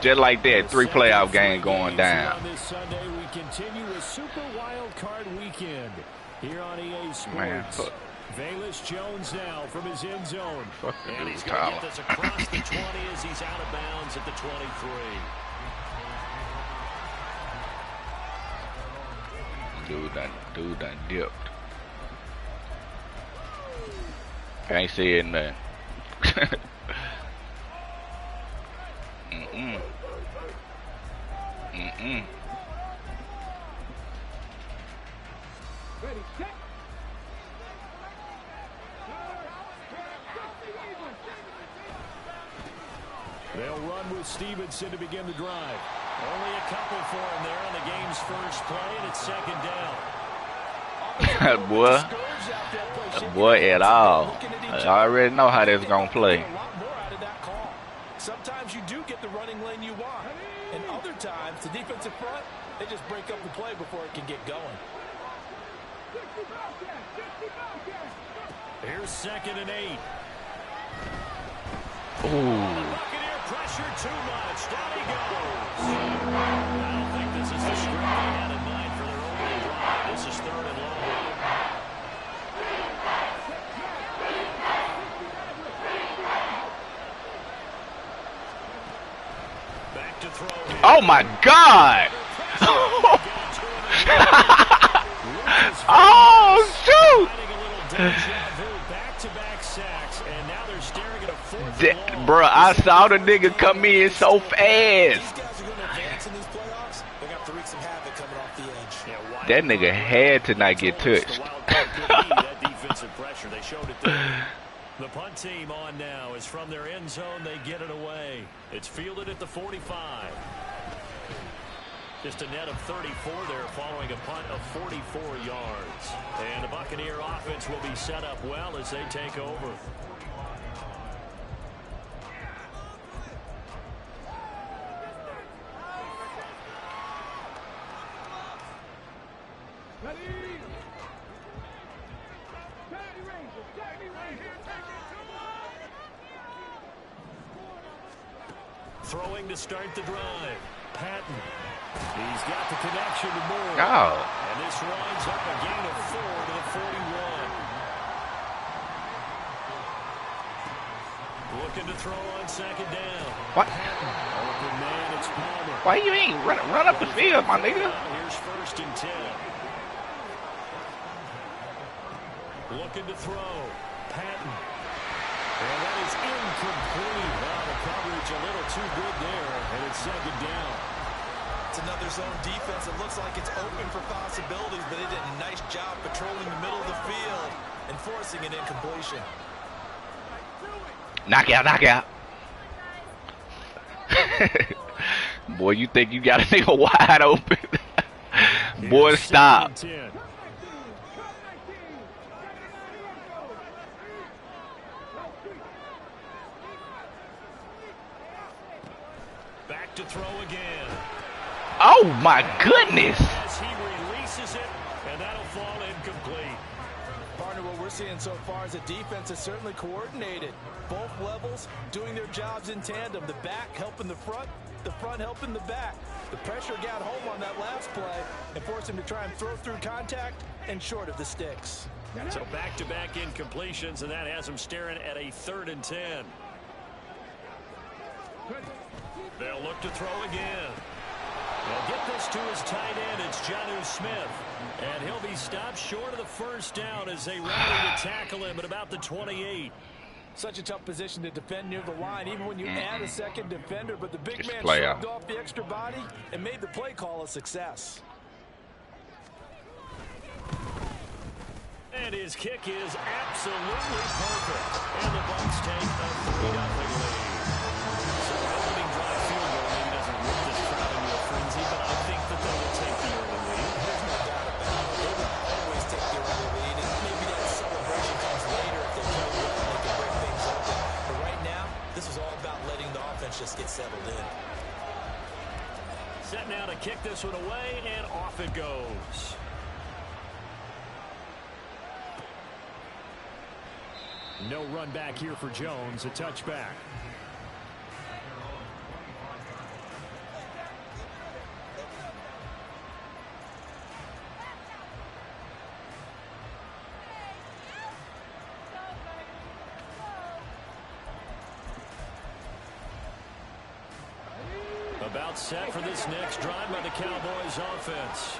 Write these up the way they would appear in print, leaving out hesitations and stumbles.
Just like that, 3 playoff game going down. This Sunday, we continue with Super Wildcard Weekend here on EA Sports. Man, Velus Jones now from his end zone. And he's going to get this across the 20 as he's out of bounds at the 23. Dude done dipped. Can't see it, man. Ready, set. They'll run with Stevenson to begin the drive. Only a couple for him there on the game's first play, and it's second down. boy at all. I already know how that's gonna play. Sometimes you do get the running lane you want, and other times the defensive front, they just break up the play before it can get going. Here's 2nd and 8. Ooh. Buccaneer pressure too much. Down he goes. I don't think this is the script they had in mind for their opening drive. This is 3rd and long. Back to throw. Oh my God! Oh shoot! Back-to-back sacks, and now they're staring at a 4th and long. Bruh, I saw the nigga come in so fast. These guys are going to advance in these playoffs. They're going to have to wreak some havoc coming off the edge. That nigga had to not get touched. That defensive pressure, they showed it there. The punt team on now is from their end zone. They get it away. It's fielded at the 45. Just a net of 34 there following a punt of 44 yards. And the Buccaneer offense will be set up well as they take over. Throwing to start the drive. Patton. He's got the connection to Moore. Oh. And this runs up a gain of 4 to the 41. Looking to throw on 2nd down. What? Open man, it's Palmer. Why you ain't run up the field, my nigga? Here's 1st and 10. Looking to throw. Patton. And that is incomplete. Wow, the coverage a little too good there, and it's 2nd down. It's another zone defense. It looks like it's open for possibilities, but they did a nice job patrolling the middle of the field and forcing an incompletion. Knockout. Boy, you think you got a nigga wide open. Boy, stop. Back to throw again. Oh my goodness. As he releases it, and that'll fall incomplete. Partner, what we're seeing so far is the defense is certainly coordinated. Both levels doing their jobs in tandem. The back helping the front helping the back. The pressure got home on that last play and forced him to try and throw through contact and short of the sticks. So back-to-back incompletions, and that has him staring at a 3rd and 10. They'll look to throw again. They'll get this to his tight end. It's Jonnu Smith. And he'll be stopped short of the 1st down as they rally to tackle him at about the 28. Such a tough position to defend near the line, even when you add a 2nd defender. But the big man shoved off the extra body and made the play call a success. And his kick is absolutely perfect. And the Bucs take a 3-0 lead. So the opening drive field goal maybe doesn't whip this crowd into a frenzy, but I think that they will take the early lead. There's no doubt about it. They will always take the early lead, and maybe that celebration comes later if they play well and they can break things open. But right now, this is all about letting the offense just get settled in. Set now to kick this one away, and off it goes. No run back here for Jones, a touchback. About set for this next drive by the Cowboys offense.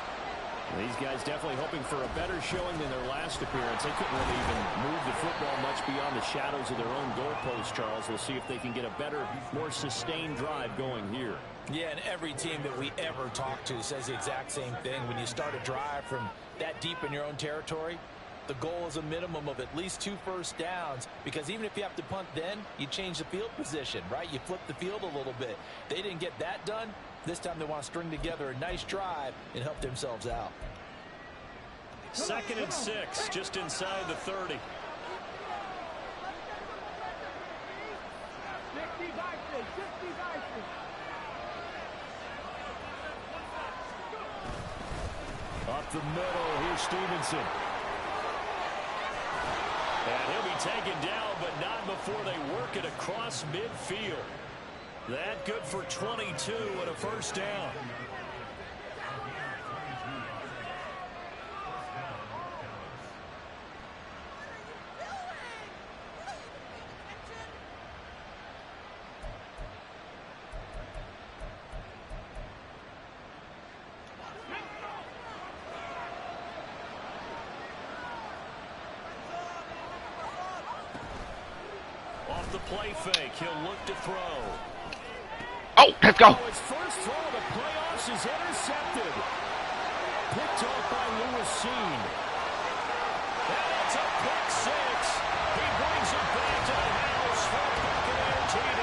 These guys definitely hoping for a better showing than their last appearance. They couldn't really even move the football much beyond the shadows of their own goalpost, Charles. We'll see if they can get a better, more sustained drive going here. Yeah, and every team that we ever talk to says the exact same thing. When you start a drive from that deep in your own territory, the goal is a minimum of at least 2 first downs, because even if you have to punt then, you change the field position, right? You flip the field a little bit. They didn't get that done. This time they want to string together a nice drive and help themselves out. 2nd and 6, just inside the 30. Up the middle, here's Stevenson. And he'll be taken down, but not before they work it across midfield. That good for 22 and a first down. Off the play fake, he'll look to throw. Oh, let's go. His first throw of the playoffs is intercepted. Picked off by Lewis. And it's a pick 6. He brings it back to the house for Buccaneer TD.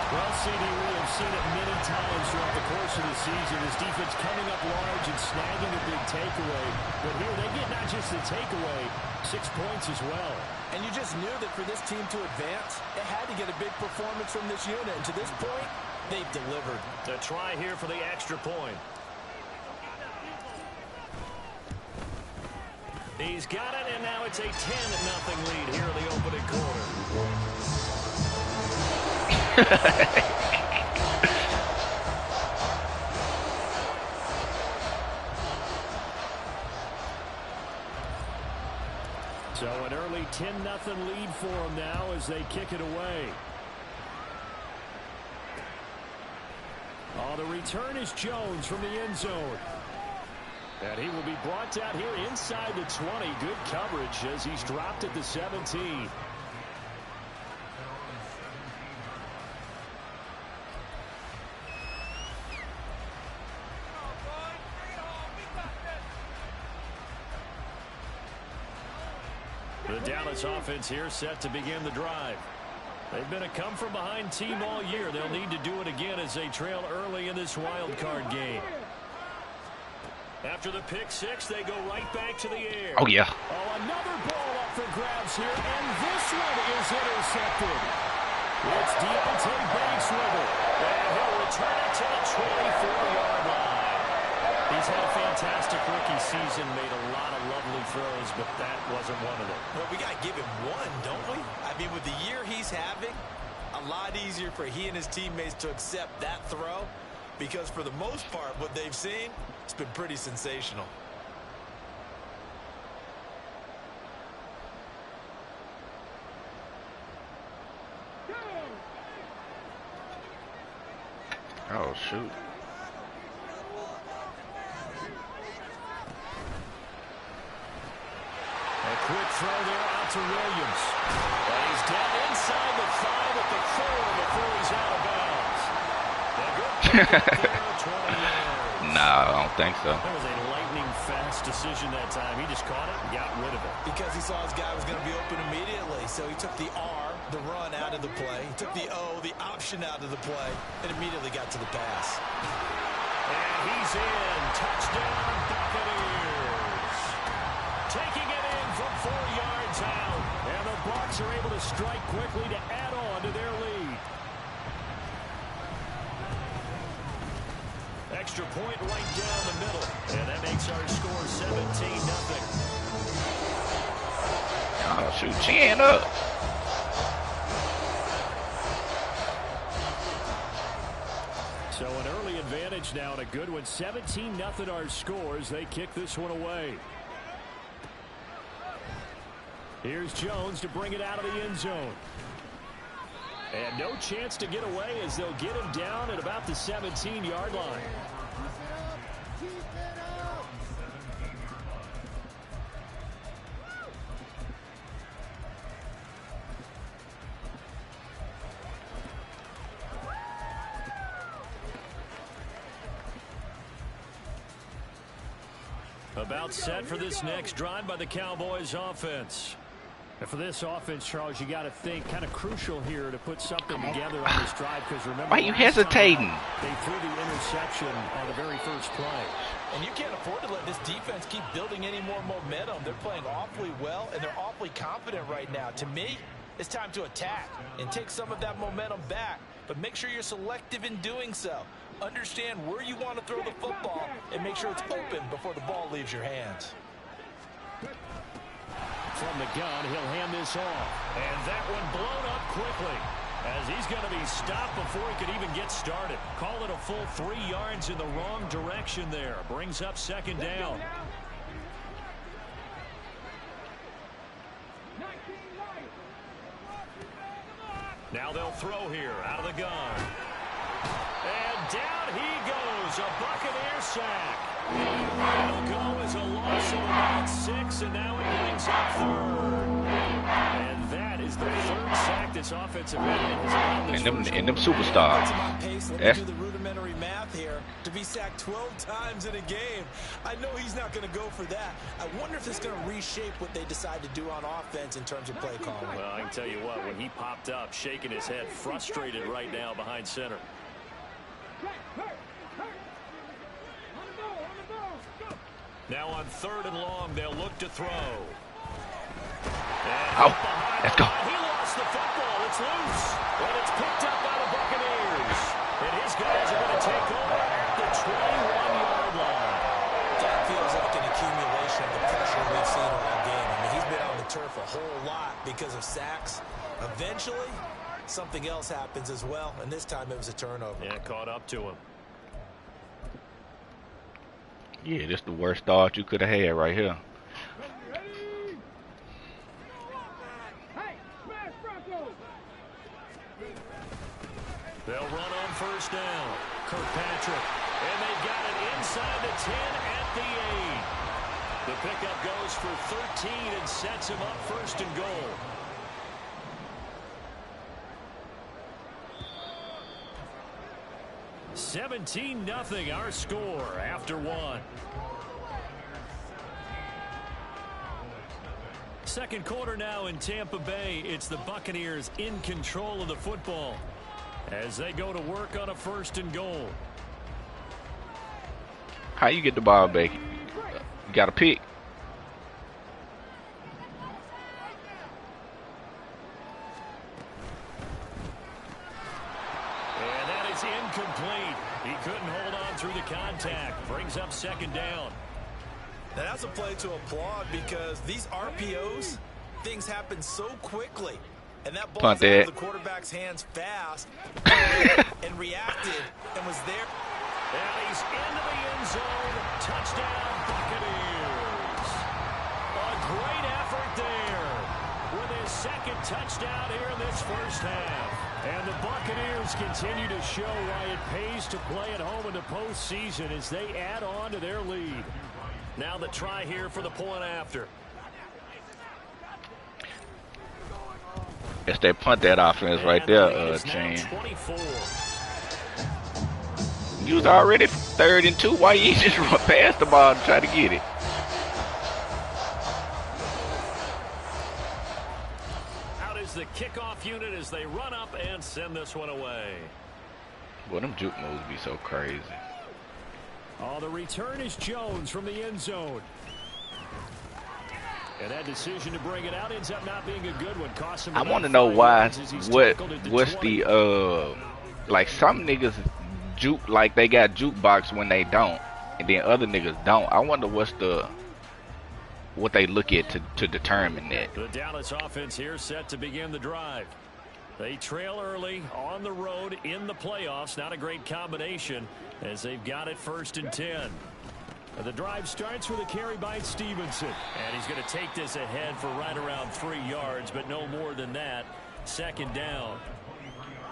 Well, CD, we have seen it many times throughout the course of the season. This defense coming up large and snagging a big takeaway. But here they get not just the takeaway, 6 points as well. And you just knew that for this team to advance, it had to get a big performance from this unit. And to this point, they've delivered. The try here for the extra point. He's got it, and now it's a 10-0 lead here in the opening quarter. So an early 10-0 lead for them now as they kick it away. Oh, the return is Jones from the end zone. And he will be brought down here inside the 20. Good coverage as he's dropped at the 17. The Dallas offense here set to begin the drive. They've been a come-from-behind team all year. They'll need to do it again as they trail early in this wild card game. After the pick 6, they go right back to the air. Oh, yeah. Oh, another ball up for grabs here, and this one is intercepted. It's Deontay Banks with it, and he'll return it to the 24-yard line. He's had a fantastic rookie season, made a lot of lovely throws, but that wasn't one of them. Well, we got to give him one, don't we? I mean, with the year he's having, a lot easier for he and his teammates to accept that throw, because for the most part, what they've seen, it's been pretty sensational. Oh, shoot. A quick throw there out to Williams. And he's down inside the 5 at the 4 before he's out of bounds. Nah, I don't think so. That was a lightning-fast decision that time. He just caught it and got rid of it. Because he saw his guy was going to be open immediately, so he took the R, the run, out of the play. He took the O, the option, out of the play, and immediately got to the pass. And he's in. Touchdown, Buccaneers. Taking it in from 4 yards out. And the Bucs are able to strike quickly to add on to their lead. Extra point right down the middle. And that makes our score 17-0. Oh, shoot. Chin up. So an early advantage now and a good one. 17-0 our scores. They kick this one away. Here's Jones to bring it out of the end zone. And no chance to get away as they'll get him down at about the 17-yard line. About set for this next drive by the Cowboys offense. And for this offense, Charles, you got to think kind of crucial here to put something together on this drive, because remember, why are you hesitating? They threw the interception on the very first play. And you can't afford to let this defense keep building any more momentum. They're playing awfully well, and they're awfully confident right now. To me, it's time to attack and take some of that momentum back, but make sure you're selective in doing so. Understand where you want to throw the football and make sure it's open before the ball leaves your hands. From the gun, he'll hand this off. And that one blown up quickly, as he's going to be stopped before he could even get started. Call it a full 3 yards in the wrong direction there. Brings up second down. Now they'll throw here out of the gun. And down he goes. A Buccaneer sack. It'll go as a loss of about 6, and now it brings up third. And that is the third sack this offensive end has allowed. And them superstars. Let's do the rudimentary math here. To be sacked 12 times in a game, I know he's not going to go for that. I wonder if it's going to reshape what they decide to do on offense in terms of play calling. Well, I can tell you what, when he popped up, shaking his head, frustrated right now behind center. Now on 3rd and long, they'll look to throw. Oh, let's go. He lost the football. It's loose. And it's picked up by the Buccaneers. And his guys are going to take over at the 21-yard line. That feels like an accumulation of the pressure we've seen all game. I mean, he's been on the turf a whole lot because of sacks. Eventually, something else happens as well, and this time it was a turnover. Yeah, caught up to him. Yeah, this is the worst start you could have had right here. They'll run on 1st down. Kirkpatrick. And they've got it inside the 10 at the 8. The pickup goes for 13 and sets him up 1st and goal. (17-0) our score after 1. Second quarter now in Tampa Bay. It's the Buccaneers in control of the football as they go to work on a 1st and goal. How you get the ball back? You got to pick. And that is incomplete. He couldn't hold on through the contact. Brings up 2nd down. Now that's a play to applaud because these RPOs, things happen so quickly. And that ball was out of the quarterback's hands fast and reacted and was there. And he's into the end zone. Touchdown, Buccaneers. A great effort there with his 2nd touchdown here in this first half. And the Buccaneers continue to show why it pays to play at home in the postseason as they add on to their lead. Now the try here for the point after. Guess they punt that offense right there, Shane. You was already 3rd and 2. Why you just run past the ball and try to get it? Out is the kickoff unit as they run up and send this one away. Boy, them juke moves be so crazy. Oh, the return is Jones from the end zone. And that decision to bring it out ends up not being a good one. Cost him. I want to know why. What's the like some niggas juke like they got jukebox when they don't, and then other niggas don't. I wonder what they look at to determine that. The Dallas offense here set to begin the drive. They trail early on the road in the playoffs. Not a great combination as they've got it 1st and 10. The drive starts with a carry by Stevenson. And he's going to take this ahead for right around 3 yards, but no more than that. 2nd down.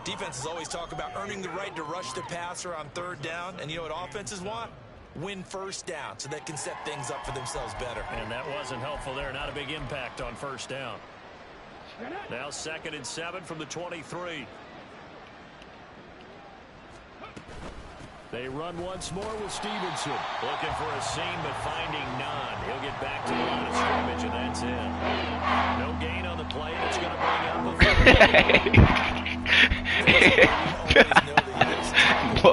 Defenses always talk about earning the right to rush the passer on third down, and you know what offenses want? Win first down so they can set things up for themselves better. And that wasn't helpful there. Not a big impact on first down. Now 2nd and 7 from the 23. They run once more with Stevenson. Looking for a seam, but finding none. He'll get back to the line of scrimmage, and that's in. No gain on the play. That's going to bring up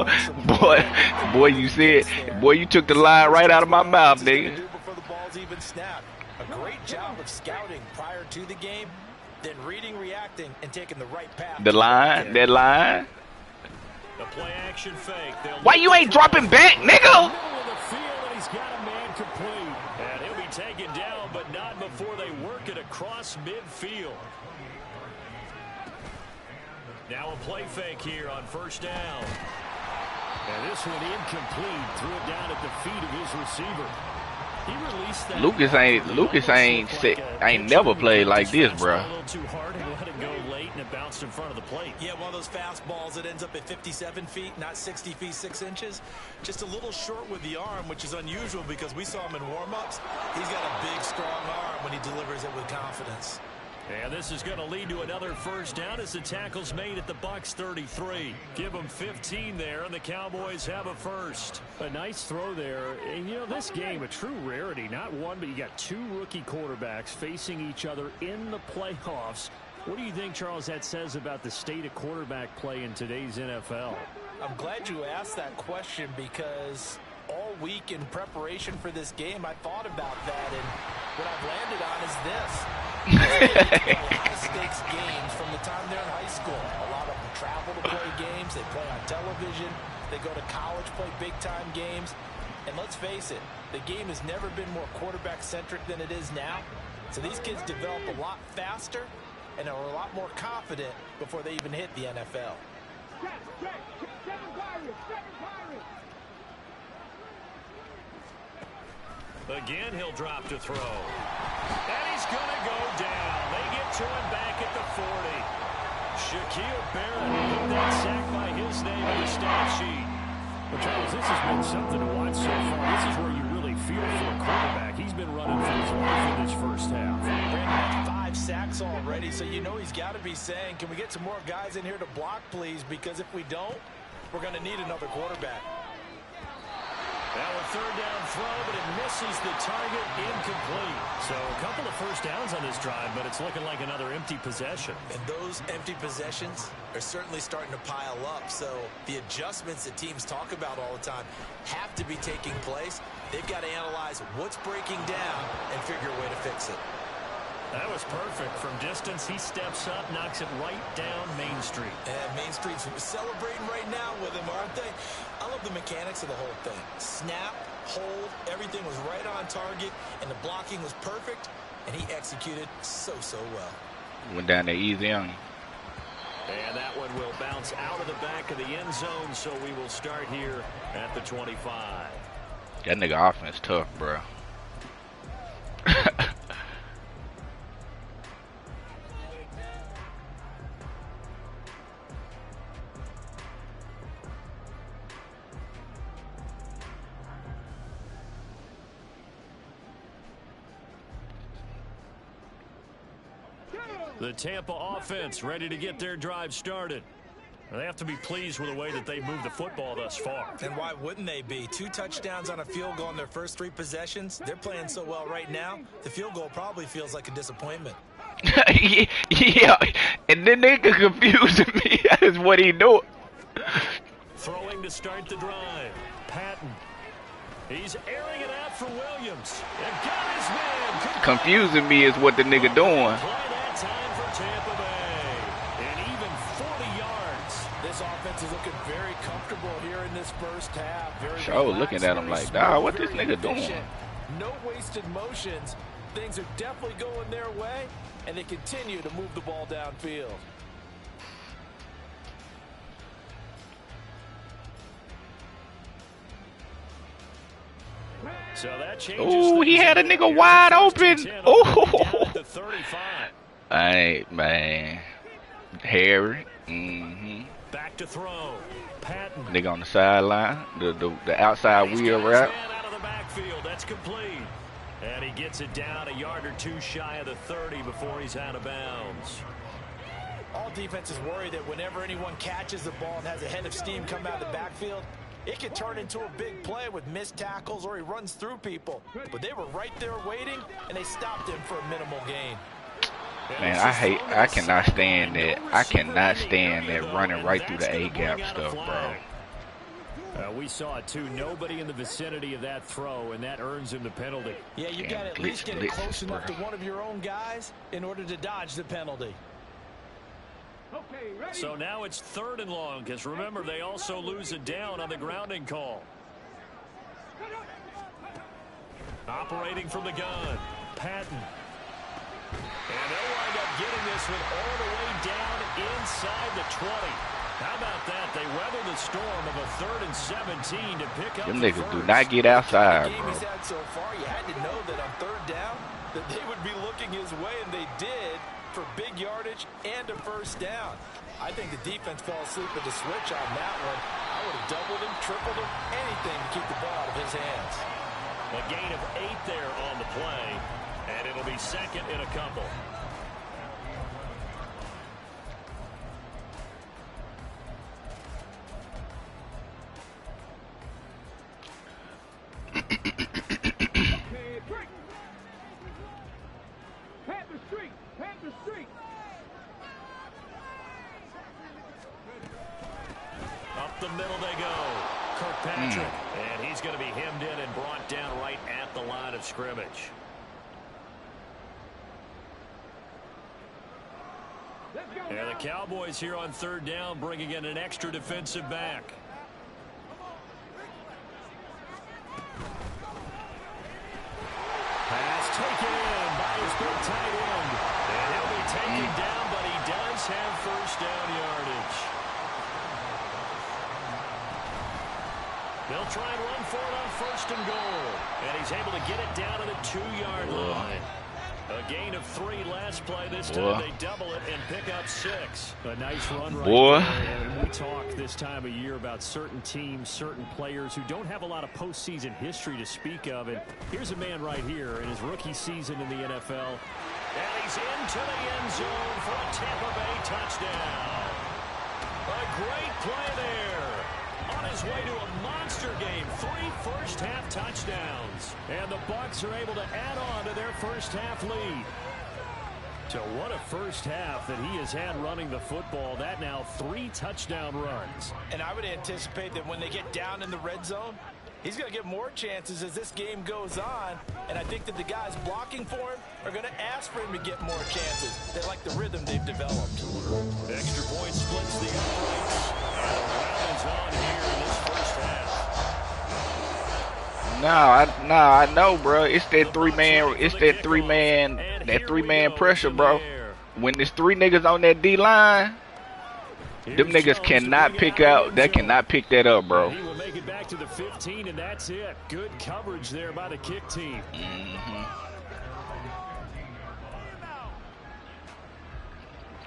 the boy, you said, boy, you took the line right out of my mouth, nigga. Before the ball's even snapped. A great job of scouting prior to the game, then reading, reacting, and taking the right path. The line, that line. The play action fake. Why you ain't dropping back, nigga? He's got a man complete. And he'll be taken down, but not before they work it across midfield. Now a play fake here on first down. And this one incomplete. Threw it down at the feet of his receiver. He released that. Lucas ain't never played like this, bro. A little too hard and let it go late, and it bounced in front of the plate. Yeah, one of those fastballs that ends up at 57 feet, not 60 feet 6 inches. Just a little short with the arm, which is unusual because we saw him in warm-ups. He's got a big, strong arm when he delivers it with confidence. And this is going to lead to another first down as the tackle's made at the Bucs 33. Give them 15 there, and the Cowboys have a first. A nice throw there. And, you know, this game, a true rarity. Not one, but you got 2 rookie quarterbacks facing each other in the playoffs. What do you think, Charles, that says about the state of quarterback play in today's NFL? I'm glad you asked that question because all week in preparation for this game, I thought about that, and what I've landed on is this. A lot of stakes games from the time they're in high school. A lot of them travel to play games. They play on television. They go to college, play big-time games. And let's face it, the game has never been more quarterback-centric than it is now. So these kids develop a lot faster and are a lot more confident before they even hit the NFL. Again, he'll drop to throw. And he's going to go down. They get to him back at the 40. Shaquille Barrett put that sack by his name in the stat sheet. Well, Charles, this has been something to watch so far. This is where you really feel for a quarterback. He's been running for his life in this first half. Brandon had 5 sacks already, so you know he's got to be saying, can we get some more guys in here to block, please? Because if we don't, we're going to need another quarterback. Now a third down throw, but it misses the target, incomplete. So a couple of first downs on this drive, but it's looking like another empty possession. And those empty possessions are certainly starting to pile up. So the adjustments that teams talk about all the time have to be taking place. They've got to analyze what's breaking down and figure a way to fix it. That was perfect. From distance, he steps up, knocks it right down Main Street. And Main Street's celebrating right now with him, aren't they? I love the mechanics of the whole thing. Snap, hold, everything was right on target, and the blocking was perfect, and he executed so well. Went down there easy on him. And that one will bounce out of the back of the end zone, so we will start here at the 25. That nigga offense tough, bro. The Tampa offense ready to get their drive started. They have to be pleased with the way that they moved the football thus far. And why wouldn't they be? 2 touchdowns on a field goal in their first 3 possessions. They're playing so well right now, the field goal probably feels like a disappointment. Yeah, and then they could confuse me. That is what he doing. Throwing to start the drive. Patton. He's airing it out for Williams. And got his man. Confusing me is what the nigga doing. Time for Tampa Bay. And even 40 yards. This offense is looking very comfortable here in this first half. Sure, looking at him like, dawg, what this nigga doing? No wasted motions. Things are definitely going their way, and they continue to move the ball downfield. So that changes. Oh, he had a nigga wide open. Oh. Hey, man. Harry. Mm-hmm. Back to throw. Patton. Nigga on the sideline. The outside wheel route. Out of the backfield. That's complete. And he gets it down a yard or two shy of the 30 before he's out of bounds. All defenses worry that whenever anyone catches the ball and has a head of steam come out of the backfield, it can turn into a big play with missed tackles or he runs through people. But they were right there waiting, and they stopped him for a minimal gain. Man, I cannot stand that. I cannot stand that running right through the A-gap stuff, bro. We saw it too. Nobody in the vicinity of that throw, and that earns him the penalty. Yeah, you got to at least get it close enough to one of your own guys in order to dodge the penalty. So now it's 3rd and long, because remember, they also lose it down on the grounding call. Operating from the gun, Patton. And they'll wind up getting this one all the way down inside the 20. How about that? They weather the storm of a 3rd and 17 to pick up. Them niggas do not get outside, bro. He's had so far, you had to know that on 3rd down that they would be looking his way, and they did, for big yardage and a 1st down. I think the defense fell asleep at the switch on that one. I would have doubled him, tripled him, anything to keep the ball out of his hands. A gain of 8 there on the play, and it'll be 2nd and a couple. Up the middle they go. Kirkpatrick. And he's going to be hemmed in and brought down right at the line of scrimmage. And the Cowboys here on 3rd down bringing in an extra defensive back. Pass taken in by his big tight end. And he'll be taken down, but he does have 1st down yardage. They'll try and run for it on 1st and goal. And he's able to get it down to the 2-yard line. A gain of 3 last play. This time they double it and pick up 6. A nice run right there. And we talk this time of year about certain teams, certain players who don't have a lot of postseason history to speak of. And here's a man right here in his rookie season in the NFL. And he's into the end zone for a Tampa Bay touchdown. A great play there. On his way to a monster game. 3 first-half touchdowns. And the Bucs are able to add on to their first-half lead. So what a first half that he has had running the football. That now 3 touchdown runs. And I would anticipate that when they get down in the red zone, he's going to get more chances as this game goes on. And I think that the guys blocking for him are going to ask for him to get more chances. They like the rhythm they've developed. Extra point splits the uprights. And the round is on here in this first half. I know, bro. It's that 3-man. It's that 3-man. That 3-man pressure, bro. When there's 3 niggas on that D line, them niggas cannot pick out. They cannot pick that up, bro. He will make it back to the 15, and that's it. Good coverage there by the kick team.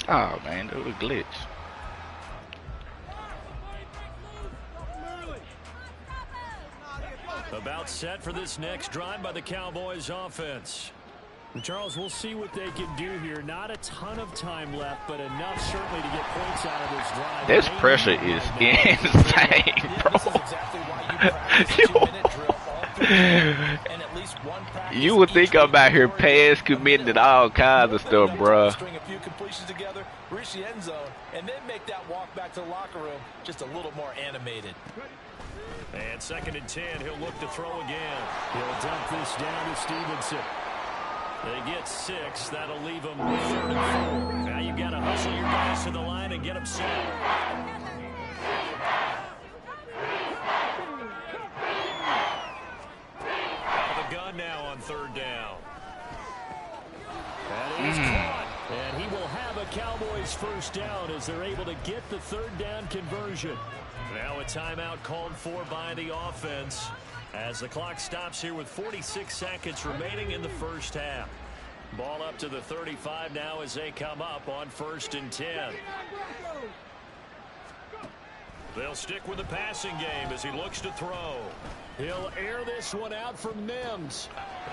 Oh man, that was a glitch. About set for this next drive by the Cowboys offense. Charles, we'll see what they can do here. Not a ton of time left, but enough certainly to get points out of this drive. This pressure is insane, bro. You would think I'm out here pass committing and all kinds of stuff, bro. String a few completions together, reach the end zone, and then make that walk back to the locker room just a little more animated. And 2nd and 10, he'll look to throw again. He'll dump this down to Stevenson. They get 6. That'll leave them 3rd and 4. Now you've got to hustle your guys to the line and get them set. Out of the gun now on 3rd down. That is caught. And he will have a Cowboys 1st down as they're able to get the 3rd down conversion. Now a timeout called for by the offense as the clock stops here with 46 seconds remaining in the first half. Ball up to the 35 now as they come up on 1st and 10. They'll stick with the passing game as he looks to throw. He'll air this one out for Mims.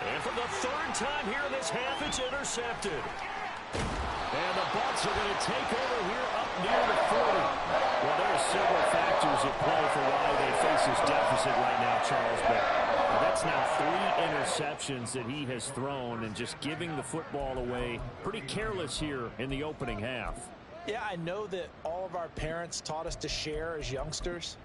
And for the 3rd time here in this half, it's intercepted. And the Bucs are going to take over here up near the 40. Well, there are several factors at play for why they face this deficit right now, Charles. But that's now 3 interceptions that he has thrown and just giving the football away. Pretty careless here in the opening half. Yeah, I know that all of our parents taught us to share as youngsters.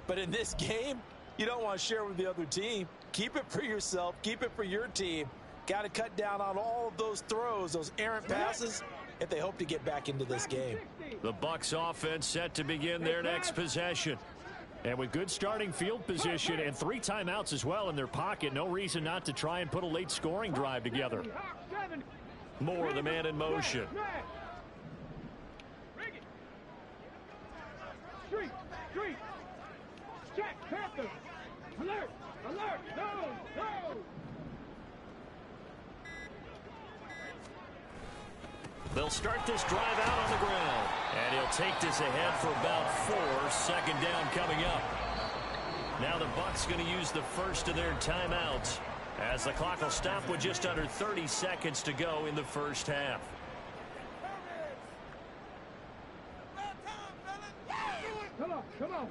But in this game, you don't want to share with the other team. Keep it for yourself. Keep it for your team. Got to cut down on all of those throws, those errant passes, if they hope to get back into this game. The Bucs offense set to begin their next possession. And with good starting field position and 3 timeouts as well in their pocket, no reason not to try and put a late scoring drive together. Moore, the man in motion. They'll start this drive out on the ground. And he'll take this ahead for about 4. 2nd down coming up. Now the Bucs going to use the first of their timeouts as the clock will stop with just under 30 seconds to go in the 1st half.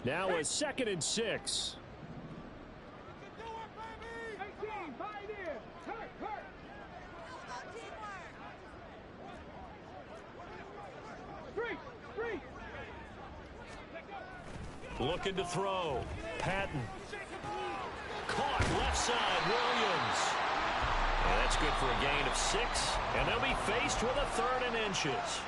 Now a 2nd and 6. Looking to throw. Patton. Caught left side. Williams. And that's good for a gain of 6. And they'll be faced with a 3rd and inches.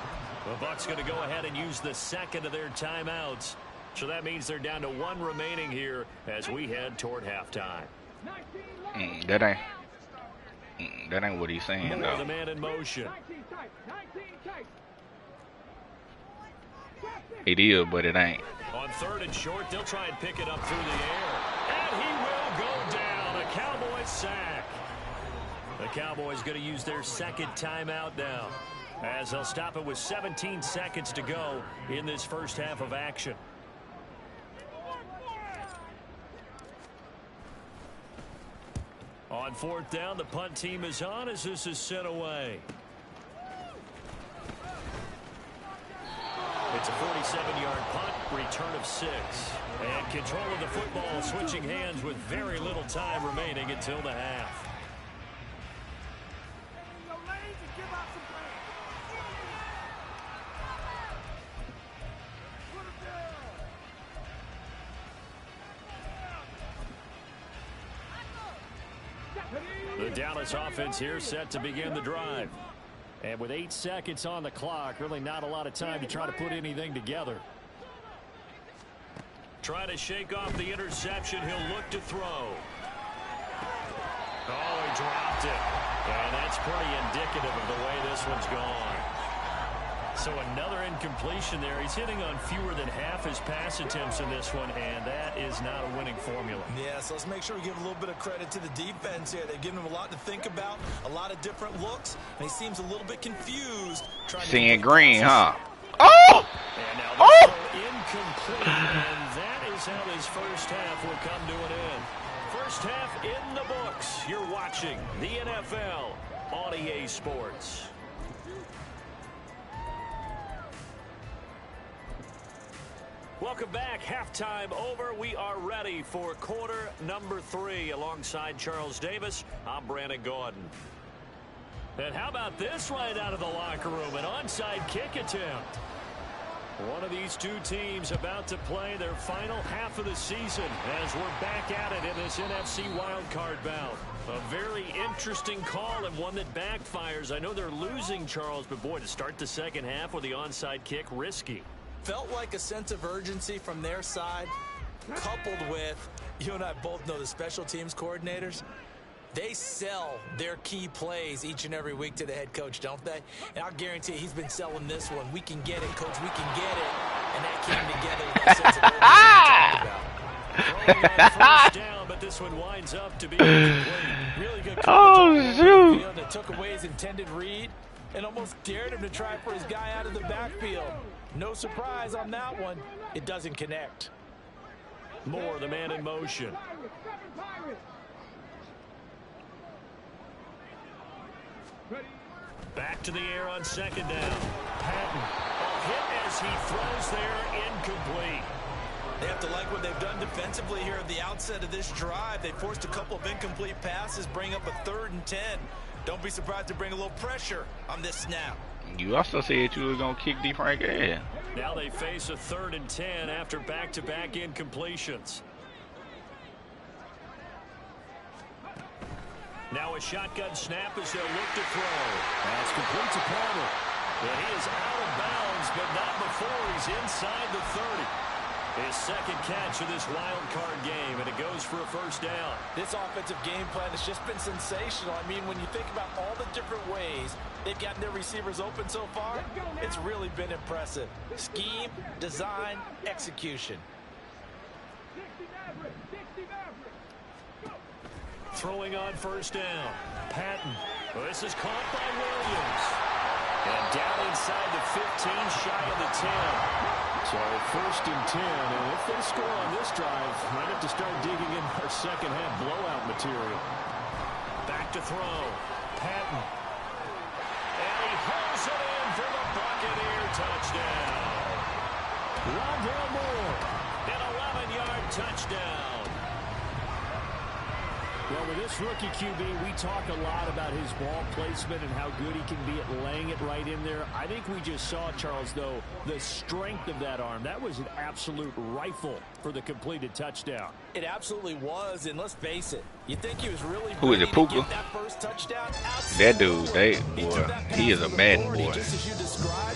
The Bucs going to go ahead and use the 2nd of their timeouts. So that means they're down to 1 remaining here as we head toward halftime. That ain't what he's saying, though. The man in motion. It is, but it ain't. On 3rd and short, they'll try and pick it up through the air. And he will go down. A Cowboys sack. The Cowboys going to use their 2nd timeout now, as they'll stop it with 17 seconds to go in this 1st half of action. On 4th down, the punt team is on as this is sent away. It's a 47-yard punt, return of 6. And control of the football switching hands with very little time remaining until the half. The Dallas offense here set to begin the drive. And with 8 seconds on the clock, really not a lot of time to try to put anything together. Try to shake off the interception. He'll look to throw. Oh, he dropped it. And that's pretty indicative of the way this one's gone. So another incompletion there. He's hitting on fewer than half his pass attempts in this one, and that is not a winning formula. Yeah, so let's make sure we give a little bit of credit to the defense here. They've given him a lot to think about, a lot of different looks, and he seems a little bit confused. Seeing green, huh? Oh! And now this incomplete, and that is how this 1st half will come to an end. 1st half in the books. You're watching the NFL on EA Sports. Welcome back. Halftime over. We are ready for quarter number 3. Alongside Charles Davis, I'm Brandon Gordon. And how about this right out of the locker room? An onside kick attempt. One of these two teams about to play their final half of the season as we're back at it in this NFC Wildcard bout. A very interesting call and one that backfires. I know they're losing, Charles, but boy, to start the 2nd half with the onside kick, risky. Felt like a sense of urgency from their side, coupled with, you and I both know the special teams coordinators, they sell their key plays each and every week to the head coach, don't they? And I'll guarantee you he's been selling this one. We can get it, coach, we can get it. And that came together with that sense of urgency we talked about. Throwing on 1st down, but this one winds up to be incomplete. Really good Oh, shoot. that took away his intended read and almost dared him to try for his guy out of the backfield. No surprise on that one. It doesn't connect. Moore, the man in motion. Back to the air on second down. Patton. A hit as he throws there, incomplete. They have to like what they've done defensively here at the outset of this drive. They forced a couple of incomplete passes, bring up a 3rd and 10. Don't be surprised to bring a little pressure on this snap. You also said you were going to kick D. Frank ass. Now they face a 3rd and 10 after back-to-back incompletions. Now a shotgun snap as they'll look to throw. That's complete to Palmer. And he is out of bounds, but not before he's inside the 30. His second catch of this wild card game, and it goes for a first down. This offensive game plan has just been sensational. I mean, when you think about all the different ways they've gotten their receivers open so far, it's really been impressive. Scheme, design, execution. Throwing on first down. Patton. Well, this is caught by Williams. And down inside the 15, shy of the 10. So 1st and 10, and if they score on this drive, might have to start digging in our second half blowout material. Back to throw. Patton. And he hauls it in for the Buccaneer touchdown. Rondell Moore, an 11-yard touchdown. Well, with this rookie QB, we talk a lot about his ball placement and how good he can be at laying it right in there. I think we just saw, Charles, though, the strength of that arm. That was an absolute rifle for the completed touchdown. It absolutely was, and let's face it, you think he was really Who is it, Puka? that first touchdown? That dude, boy, he is a Madden boy.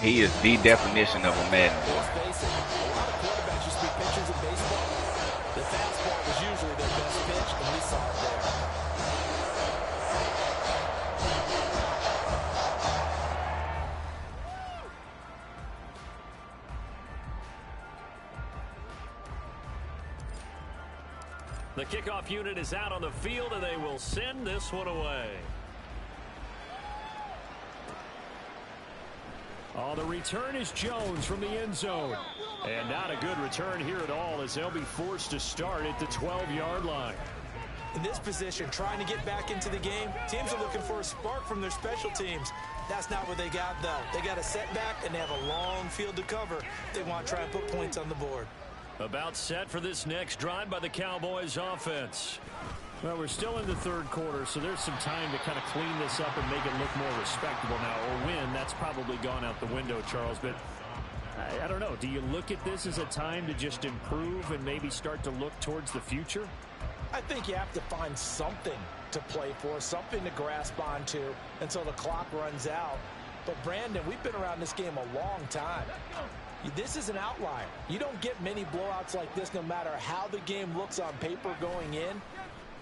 He is the definition of a Madden boy. Let's face it, a lot of quarterbacks used to be pitchers in baseball. The fastball was usually their best pitch, and we saw it there. The kickoff unit is out on the field, and they will send this one away. Oh, the return is Jones from the end zone. And not a good return here at all, as they'll be forced to start at the 12-yard line. In this position, trying to get back into the game, teams are looking for a spark from their special teams. That's not what they got, though. They got a setback, and they have a long field to cover. They want to try and put points on the board. About set for this next drive by the Cowboys offense. Well, we're still in the 3rd quarter, so there's some time to kind of clean this up and make it look more respectable now. Or win, that's probably gone out the window, Charles. But I don't know. Do you look at this as a time to just improve and maybe start to look towards the future? I think you have to find something to play for, something to grasp onto until the clock runs out. But, Brandon, we've been around this game a long time. This is an outlier. You don't get many blowouts like this no matter how the game looks on paper going in.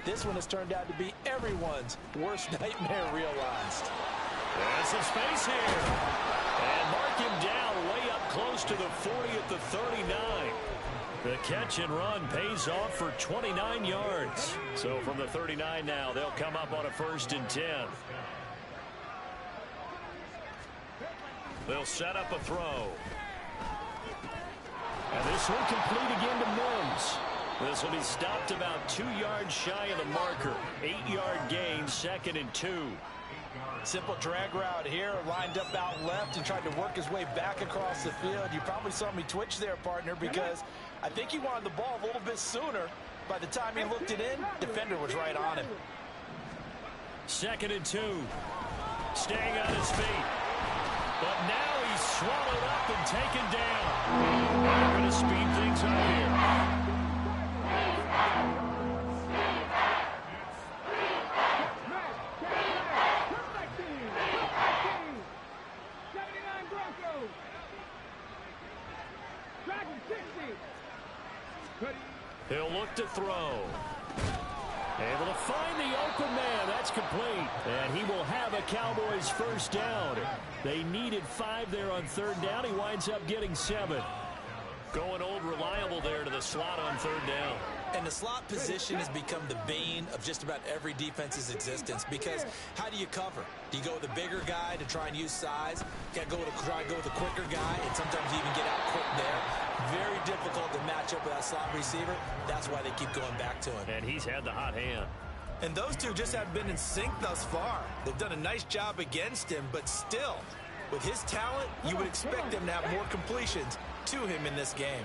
This one has turned out to be everyone's worst nightmare realized. There's some space here. And mark him down way up close to the 40 at the 39. The catch and run pays off for 29 yards. So from the 39 now, they'll come up on a 1st and 10. They'll set up a throw. And this one complete again to Mims. This will be stopped about 2 yards shy of the marker. 8-yard gain, 2nd and 2. Simple drag route here, lined up out left and tried to work his way back across the field. You probably saw me twitch there, partner, because I think he wanted the ball a little bit sooner. By the time he looked it in, defender was right on him. 2nd and 2. Staying on his feet. But now he's swallowed up and taken down. They're going to speed things up here. He'll look to throw. Able to find the open man. That's complete. And he will have a Cowboys first down. They needed 5 there on 3rd down. He winds up getting 7. Going old reliable there to the slot on 3rd down. And the slot position has become the bane of just about every defense's existence, because how do you cover? Do you go with a bigger guy to try and use size? You got to try and go with a quicker guy, and sometimes you even get out quick there. Very difficult to match up with that slot receiver. That's why they keep going back to him. And he's had the hot hand. And those two just haven't been in sync thus far. They've done a nice job against him, but still, with his talent, you would expect him to have more completions to him in this game.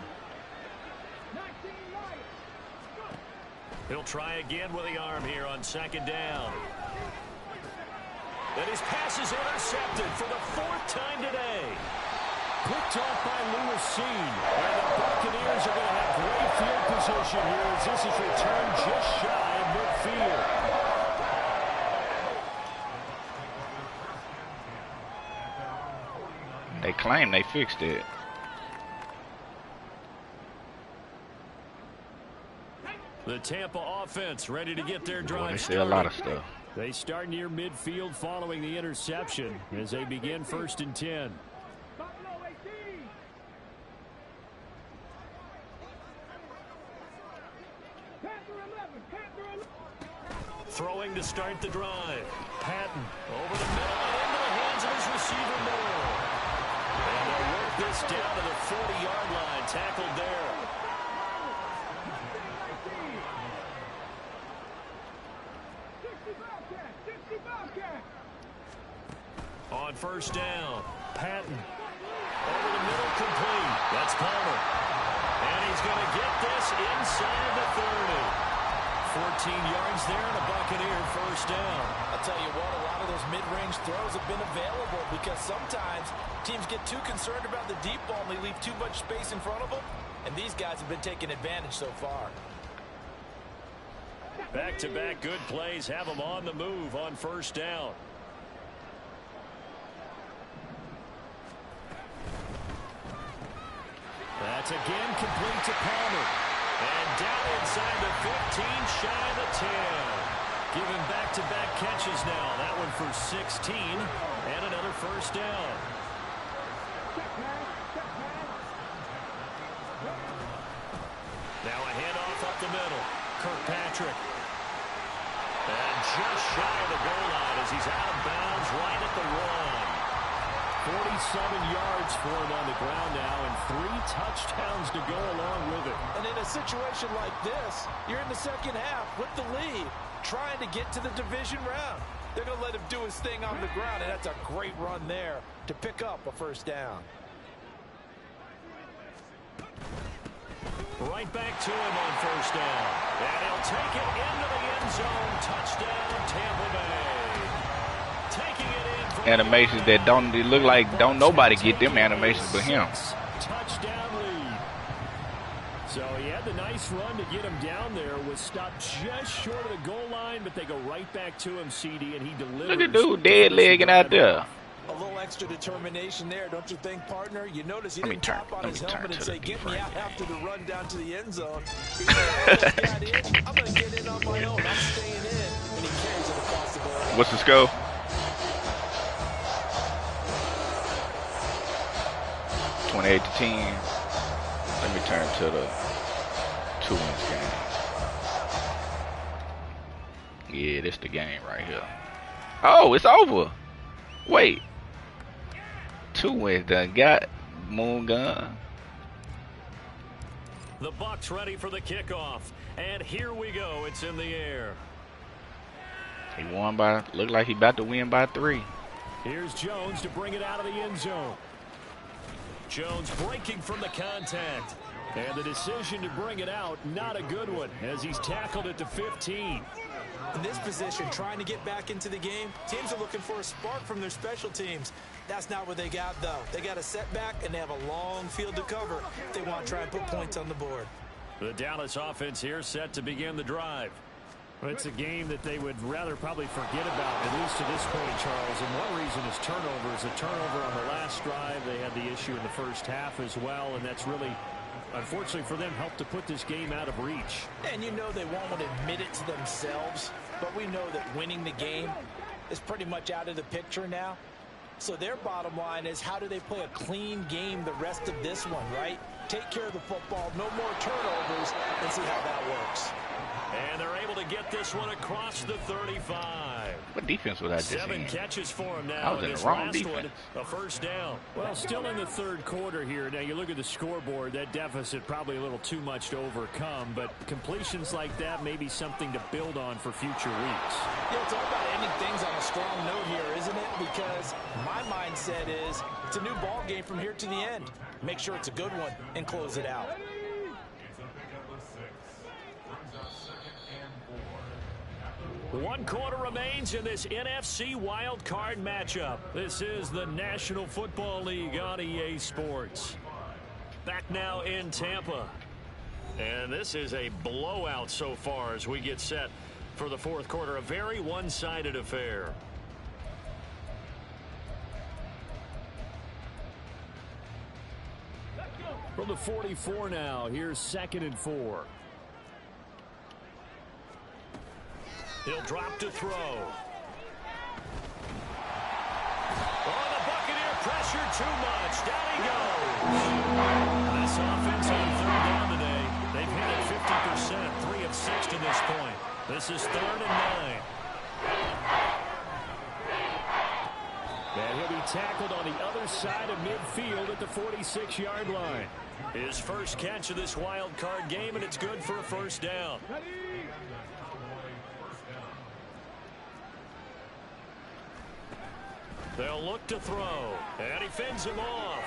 He'll try again with the arm here on second down. And his pass is intercepted for the 4th time today. Picked off by Lewis Seen. And the Buccaneers are going to have great field position here as this is returned just shy of midfield. They claim they fixed it. The Tampa offense ready to get their drive They say a lot of stuff. They start near midfield following the interception as they begin 1st and 10. Throwing to start the drive. Patton over the middle and into the hands of his receiver Moore. And they'll work this down to the 40-yard line. Tackled there. On 1st down, Patton over the middle, complete. That's Palmer. And he's going to get this inside the 30. 14 yards there and a Buccaneer 1st down. I'll tell you what, a lot of those mid-range throws have been available because sometimes teams get too concerned about the deep ball and they leave too much space in front of them. And these guys have been taking advantage so far. Back-to-back good plays have them on the move on 1st down. That's again complete to Palmer. And down inside the 15, shy of the 10. Giving back-to-back catches now. That one for 16 and another 1st down. Now a handoff up the middle. Kirkpatrick. And just shy of the goal line as he's out of bounds right at the 1. 47 yards for him on the ground now and 3 touchdowns to go along with it. And in a situation like this, you're in the second half with the lead, trying to get to the division round. They're going to let him do his thing on the ground, and that's a great run there to pick up a 1st down. Right back to him on 1st down. And he'll take it into the end zone. Touchdown, Tampa Bay. Taking it in. Animations that don't look like don't nobody get them animations but him. Touchdown lead. So he had the nice run to get him down there. Was stopped just short of the goal line, but they go right back to him, CD, and he delivers. Look at dude dead legging out there. A little extra determination there, don't you think, partner? You notice he didn't tap on his helmet and say, get me out after the run down to the end zone. He got in. I'm going to get in on my own. I'm staying in. And he carries it across the board. What's the score? 28-10. Let me turn to the 2-wins game. Yeah, this the game right here. Oh, it's over. Wait. 2 wins done got Moon Gun. The Bucs ready for the kickoff. And here we go. It's in the air. He won by, look like he about to win by 3. Here's Jones to bring it out of the end zone. Jones breaking from the contact. And the decision to bring it out, not a good one, as he's tackled it to 15. In this position, trying to get back into the game, teams are looking for a spark from their special teams. That's not what they got, though. They got a setback, and they have a long field to cover if they want to try and put points on the board. The Dallas offense here set to begin the drive. Well, it's a game that they would rather probably forget about, at least to this point, Charles. And one reason is turnovers. A turnover on the last drive. They had the issue in the first half as well, and that's really, unfortunately for them, helped to put this game out of reach. And you know they won't want to admit it to themselves, but we know that winning the game is pretty much out of the picture now. So their bottom line is, how do they play a clean game the rest of this one, right? Take care of the football, no more turnovers, and see how that works. And they're able to get this one across the 35. What defense was that just 7 in? catches for him now. I was in the wrong defense. A first down. Well, still in the third quarter here. Now, you look at the scoreboard, that deficit probably a little too much to overcome, but completions like that may be something to build on for future weeks. Yeah, it's all about ending things on a strong note here, isn't it? Because my mindset is it's a new ball game from here to the end. Make sure it's a good one and close it out. One quarter remains in this NFC Wildcard matchup. This is the National Football League on EA Sports. Back now in Tampa. And this is a blowout so far as we get set for the fourth quarter. A very one-sided affair. From the 44 now, here's 2nd and 4. He'll drop to throw. Oh, the Buccaneer pressure too much. Down he goes. This offense on third down today, they've hit it 50%, 3 of 6 to this point. This is 3rd and 9. And he'll be tackled on the other side of midfield at the 46-yard line. His first catch of this wild card game, and it's good for a first down. They'll look to throw, and he fends him off.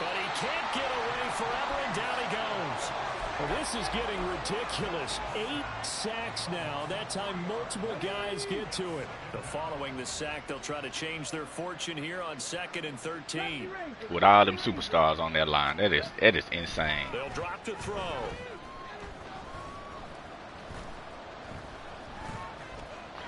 But he can't get away forever, and down he goes. Well, this is getting ridiculous. 8 sacks now. That time multiple guys get to it. Following the sack, they'll try to change their fortune here on 2nd and 13. With all them superstars on that line, that is insane. They'll drop to throw.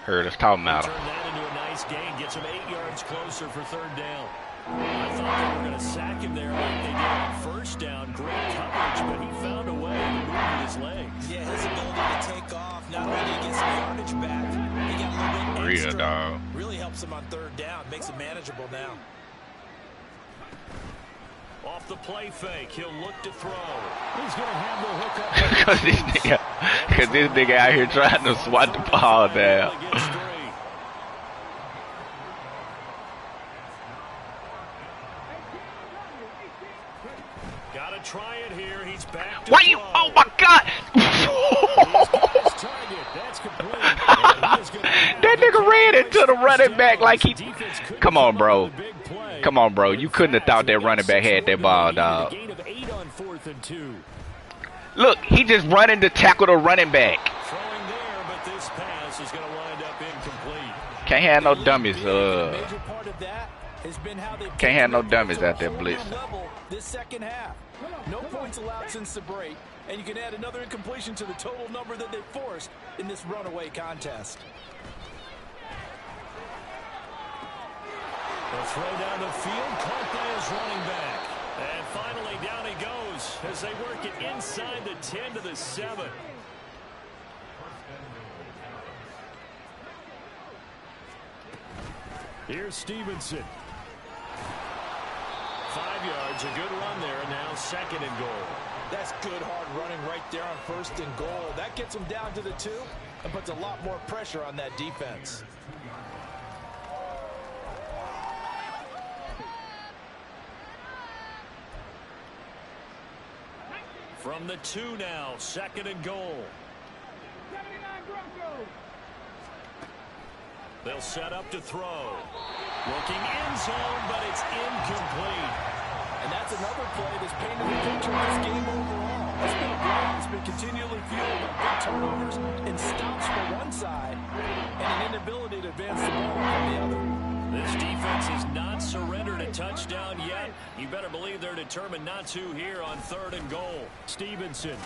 Heard us talking about him. Turn that into a nice gain. Gets him 8 yards closer for 3rd down. I thought they were going to sack him there like they did on 1st down. Great coverage, but he found a way to move with his legs. Yeah, his ability to take off, not only to get some yardage back, he got a little bit extra. Real dog. Really helps him on 3rd down. Makes it manageable now. Off the play fake, he'll look to throw. He's going to have the hook up. Because this nigga out here trying to swat the ball down. Gotta try it here. He's back to Why you? Oh my God! That nigga ran into the running back like he. Come on, bro. Come on, bro. You couldn't have thought that running back had that ball, dog. Look, he just running to tackle the running back. Throwing there, but this pass is going to wind up incomplete. Can't have no dummies. Can't have no dummies out there blitzing. This second half, no points allowed since the break, and you can add another incompletion to the total number that they forced in this runaway contest. The throw down the field, caught by his running back. And finally down he goes as they work it inside the 10 to the 7. Here's Stevenson. 5 yards, a good run there, and now 2nd and goal. That's good hard running right there on 1st and goal. That gets them down to the 2 and puts a lot more pressure on that defense. From the 2 now, 2nd and goal. They'll set up to throw. Looking end zone, but it's incomplete. And that's another play that's painted the picture of this game overall. It's been a game that's been continually fueled by big turnovers and stops for one side and an inability to advance the ball from the other. This defense has not surrendered a touchdown yet. You better believe they're determined not to here on 3rd and goal. Stevenson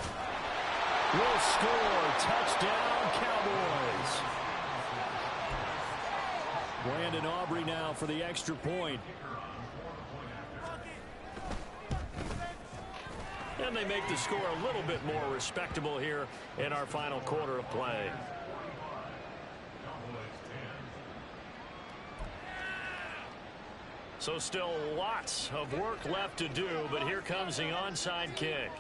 will score. Touchdown, Cowboys. Brandon Aubrey now for the extra point. And they make the score a little bit more respectable here in our final quarter of play. So still lots of work left to do, but here comes the onside kick.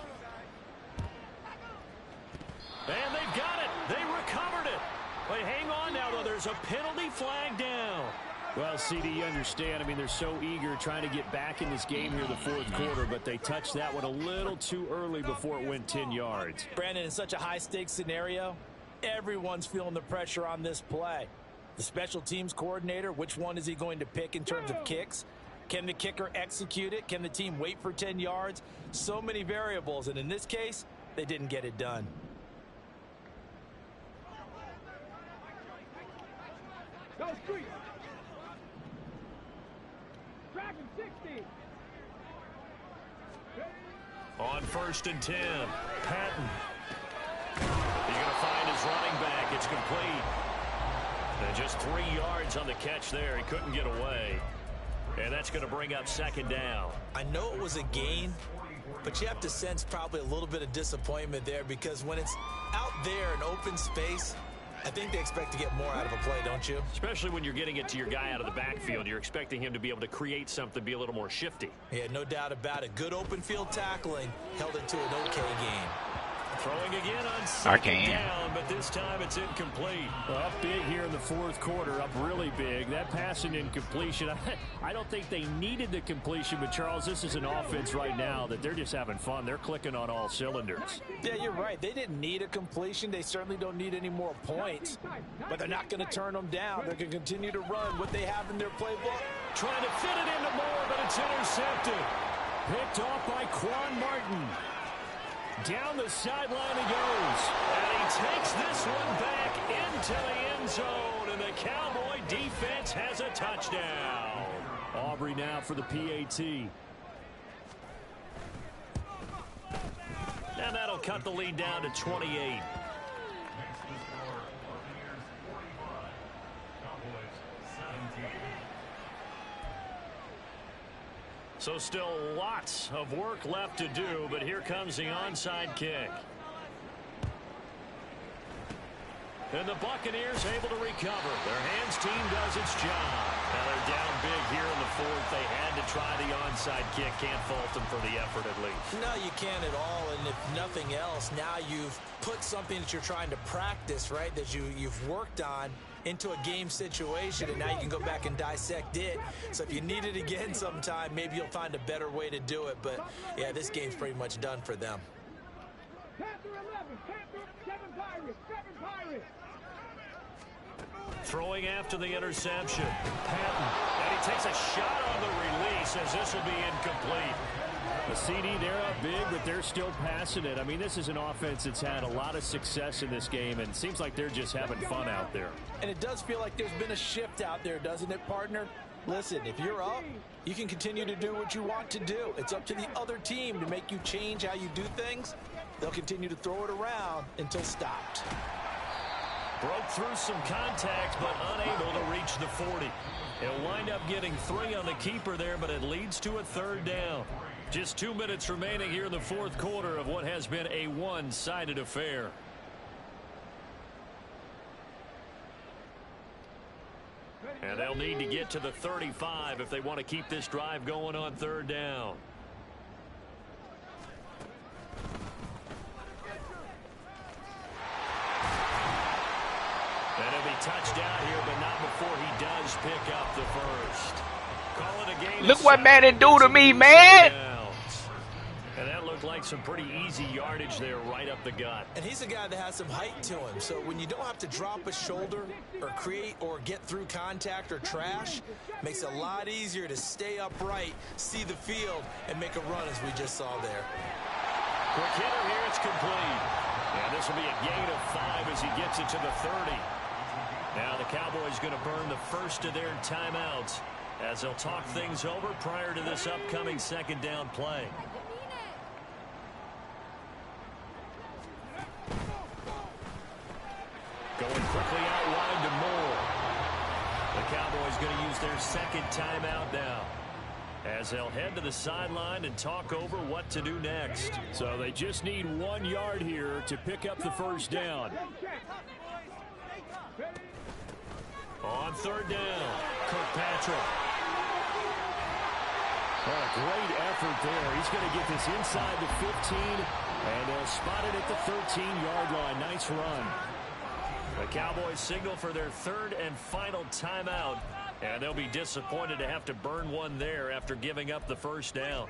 And they've got it. They recovered it. But hang on now, though. There's a penalty flag down. Well, CD, you understand. I mean, they're so eager trying to get back in this game here in the fourth quarter, but they touched that one a little too early before it went 10 yards. Brandon, in such a high-stakes scenario, everyone's feeling the pressure on this play. The special teams coordinator, which one is he going to pick in terms of kicks? Can the kicker execute it? Can the team wait for 10 yards? So many variables, and in this case, they didn't get it done. On 1st and 10, Patton. He's going to find his running back. It's complete. And just 3 yards on the catch there. He couldn't get away. And that's going to bring up 2nd down. I know it was a gain, but you have to sense probably a little bit of disappointment there, because when it's out there in open space, I think they expect to get more out of a play, don't you? Especially when you're getting it to your guy out of the backfield. You're expecting him to be able to create something, be a little more shifty. Yeah, no doubt about it. Good open field tackling held it to an okay game. Throwing again on 2nd down, but this time it's incomplete. Well, up big here in the fourth quarter, up really big. That pass and incompletion, I don't think they needed the completion, but Charles, this is an offense right now that they're just having fun. They're clicking on all cylinders. Yeah, you're right. They didn't need a completion. They certainly don't need any more points, but they're not going to turn them down. They're going to continue to run what they have in their playbook. Trying to fit it into Moore, but it's intercepted. Picked off by Quan Martin. Down the sideline he goes. And he takes this one back into the end zone. And the Cowboy defense has a touchdown. Aubrey now for the PAT. And that'll cut the lead down to 28. So still lots of work left to do, but here comes the onside kick. And the Buccaneers able to recover. Their hands team does its job. Now they're down big here in the fourth. They had to try the onside kick. Can't fault them for the effort at least. No, you can't at all. And if nothing else, now you've put something that you're trying to practice, right, that you've worked on into a game situation, and now you can go back and dissect it. So if you need it again sometime, maybe you'll find a better way to do it. But, yeah, this game's pretty much done for them. Throwing after the interception. Patton. And he takes a shot on the release as this will be incomplete. The CD, they're up big, but they're still passing it. I mean, this is an offense that's had a lot of success in this game, and it seems like they're just having fun out there. And it does feel like there's been a shift out there, doesn't it, partner? Listen, if you're up, you can continue to do what you want to do. It's up to the other team to make you change how you do things. They'll continue to throw it around until stopped. Broke through some contact, but unable to reach the 40. He'll wind up getting 3 on the keeper there, but it leads to a 3rd down. Just 2 minutes remaining here in the fourth quarter of what has been a one-sided affair. And they'll need to get to the 35 if they want to keep this drive going on 3rd down. And he'll be touched down here, but not before he does pick up the first. Call it a game. Look what Manning do to me, man. And that looked like some pretty easy yardage there right up the gut. And he's a guy that has some height to him. So when you don't have to drop a shoulder or create or get through contact or trash, makes it a lot easier to stay upright, see the field, and make a run as we just saw there. Quick hitter here, it's complete. And this will be a gain of 5 as he gets it to the 30. Now the Cowboys going to burn the first of their timeouts as they'll talk things over prior to this upcoming 2nd down play. Going quickly out wide to Moore. The Cowboys going to use their 2nd timeout now as they'll head to the sideline and talk over what to do next. So they just need 1 yard here to pick up the 1st down. On 3rd down, Kirkpatrick. Well, a great effort there. He's going to get this inside the 15, and they'll spot it at the 13-yard line. Nice run. The Cowboys signal for their third and final timeout, and they'll be disappointed to have to burn one there after giving up the first down.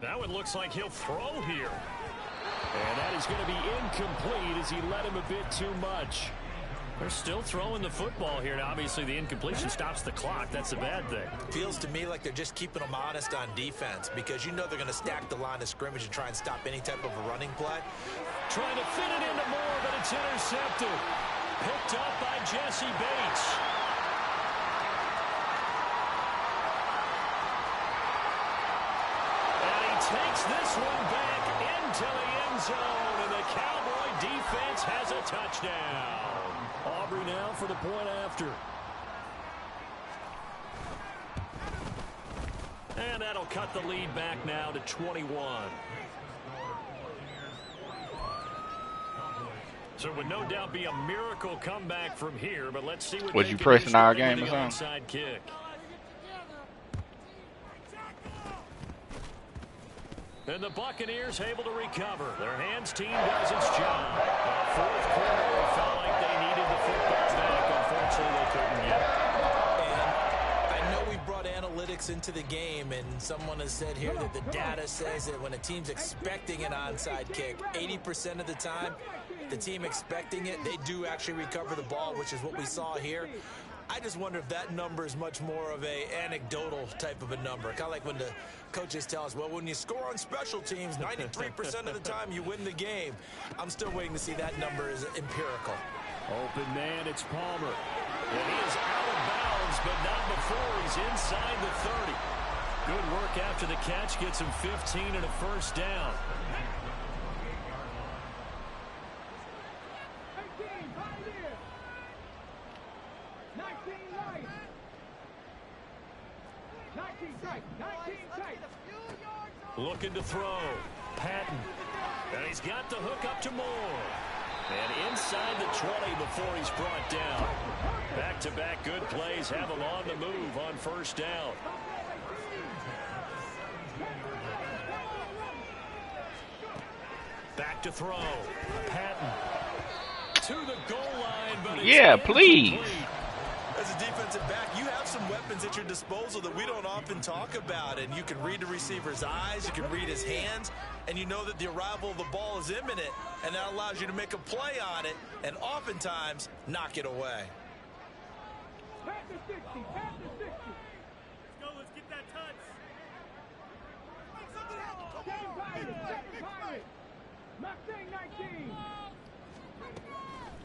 That one looks like he'll throw here. And that is going to be incomplete as he let him a bit too much. They're still throwing the football here. Now, obviously, the incompletion stops the clock. That's a bad thing. Feels to me like they're just keeping them honest on defense because you know they're going to stack the line of scrimmage and try and stop any type of a running play. Trying to fit it into Moore, but it's intercepted. Picked up by Jesse Bates. And he takes this one back into the end zone, and the Cowboy defense has a touchdown. Aubrey now for the point after. And that'll cut the lead back now to 21. So it would no doubt be a miracle comeback from here, but let's see what was you pressing our game or something? Onside kick. And the Buccaneers able to recover. Their hands team does its job. Fourth quarter, it felt like they needed the football back. Unfortunately, they couldn't get it. And I know we brought analytics into the game, and someone has said here that the data says that when a team's expecting an onside kick, 80% of the time, the team expecting it, they do actually recover the ball, which is what we saw here. I just wonder if that number is much more of a anecdotal type of a number. Kind of like when the coaches tell us, well, when you score on special teams, 93% of the time you win the game. I'm still waiting to see that number is empirical. Open man, it's Palmer. And he is out of bounds, but not before he's inside the 30. Good work after the catch, gets him 15 and a first down. Looking to throw. Patton. And he's got the hook up to Moore. And inside the 20 before he's brought down. Back-to-back good plays have him on the move on first down. Back to throw. Patton. To the goal line, but it's yeah, please. As a defensive back, you have some weapons at your disposal that we don't often talk about, and you can read the receiver's eyes, you can read his hands, and you know that the arrival of the ball is imminent, and that allows you to make a play on it, and oftentimes knock it away. Pass to 60, pass to 60. Let's go, let's get that touch. Seven Pirates. Mustang 19.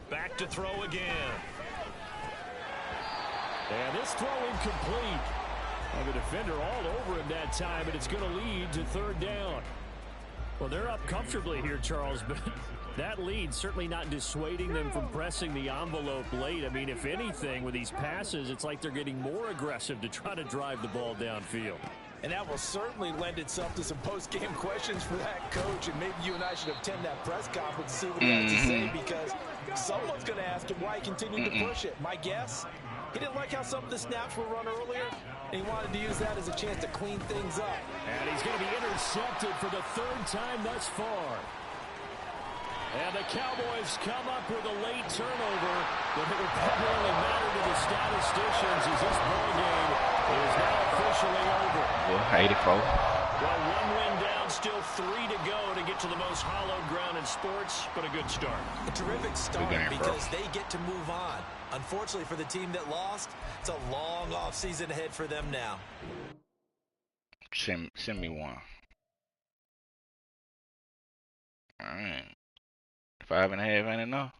Back to throw again. And this throw incomplete. And the defender all over him that time, and it's going to lead to third down. Well, they're up comfortably here, Charles, but that lead certainly not dissuading them from pressing the envelope late. I mean, if anything, with these passes, it's like they're getting more aggressive to try to drive the ball downfield. And that will certainly lend itself to some post-game questions for that coach, and maybe you and I should attend that press conference and see what he has to say, because someone's going to ask him why he continued to push it. My guess? He didn't like how some of the snaps were run earlier, and he wanted to use that as a chance to clean things up. And he's going to be intercepted for the third time thus far. And the Cowboys come up with a late turnover, but it will primarily matter to the statisticians as this ball game is now officially over. Well, 84. Well, one win down, still 3 to go to get to the most hallowed ground in sports, but a good start. A terrific start because they get to move on. Unfortunately for the team that lost, it's a long offseason ahead for them now. Send me one. All right. 5.5 ain't enough.